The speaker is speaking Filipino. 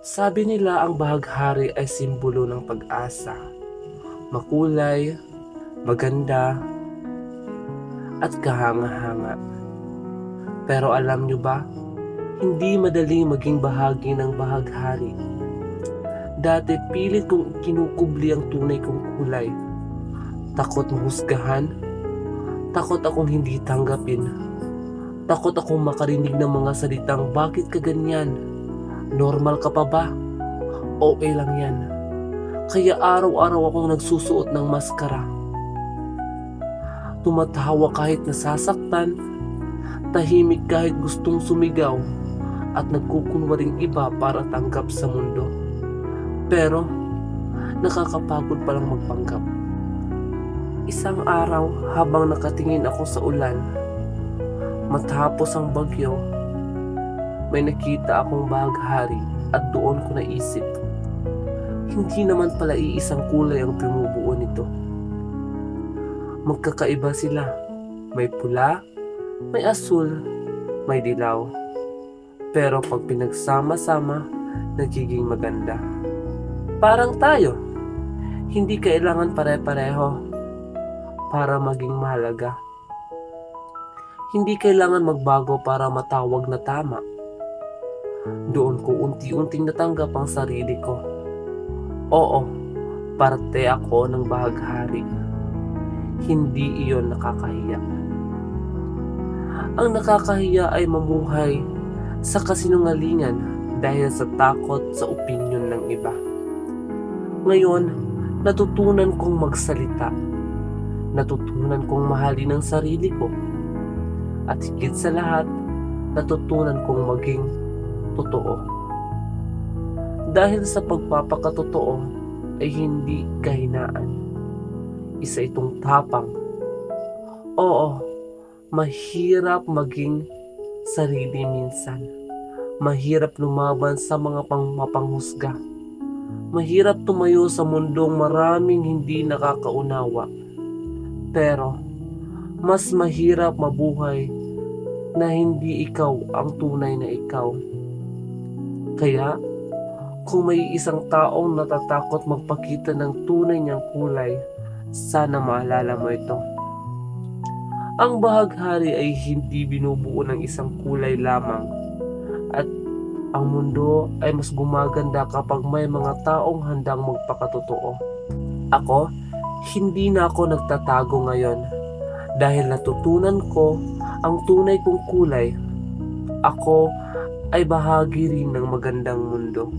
Sabi nila ang bahaghari ay simbolo ng pag-asa, makulay, maganda, at kahanga-hanga. Pero alam nyo ba, hindi madaling maging bahagi ng bahaghari. Dati pilit kong kinukubli ang tunay kong kulay. Takot mahusgahan, takot akong hindi tanggapin, takot akong makarinig ng mga salitang bakit ka ganyan, normal ka pa ba, okay lang yan. Kaya araw-araw akong nagsusuot ng maskara. Tumatawa kahit nasasaktan, tahimik kahit gustong sumigaw, at nagkukunwaring iba para tanggap sa mundo. Pero nakakapagod palang magpanggap. Isang araw habang nakatingin ako sa ulan, matapos ang bagyo, may nakita akong bahaghari at doon ko naisip, hindi naman pala iisang kulay ang bumubuo nito. Magkakaiba sila, may pula, may asul, may dilaw. Pero pag pinagsama-sama, nagiging maganda. Parang tayo, hindi kailangan pare-pareho para maging mahalaga. Hindi kailangan magbago para matawag na tama. Doon ko unti-unting natanggap ang sarili ko. Oo, parte ako ng bahaghari. Hindi iyon nakakahiya. Ang nakakahiya ay mamuhay sa kasinungalingan dahil sa takot sa opinyon ng iba. Ngayon, natutunan kong magsalita. Natutunan kong mahalin ang sarili ko. At higit sa lahat, natutunan kong maging totoo. Dahil sa pagpapakatotoo ay hindi kahinaan. Isa itong tapang. Oo, mahirap maging sarili minsan. Mahirap lumaban sa mga mapanghusga. Mahirap tumayo sa mundong maraming hindi nakakaunawa. Pero, mas mahirap mabuhay na hindi ikaw ang tunay na ikaw. Kaya, kung may isang taong natatakot magpakita ng tunay niyang kulay, sana maalala mo ito. Ang bahaghari ay hindi binubuo ng isang kulay lamang, at ang mundo ay mas gumaganda kapag may mga taong handang magpakatotoo. Ako, hindi na ako nagtatago ngayon dahil natutunan ko ang tunay kong kulay. Ako ay bahagi rin ng magandang mundo.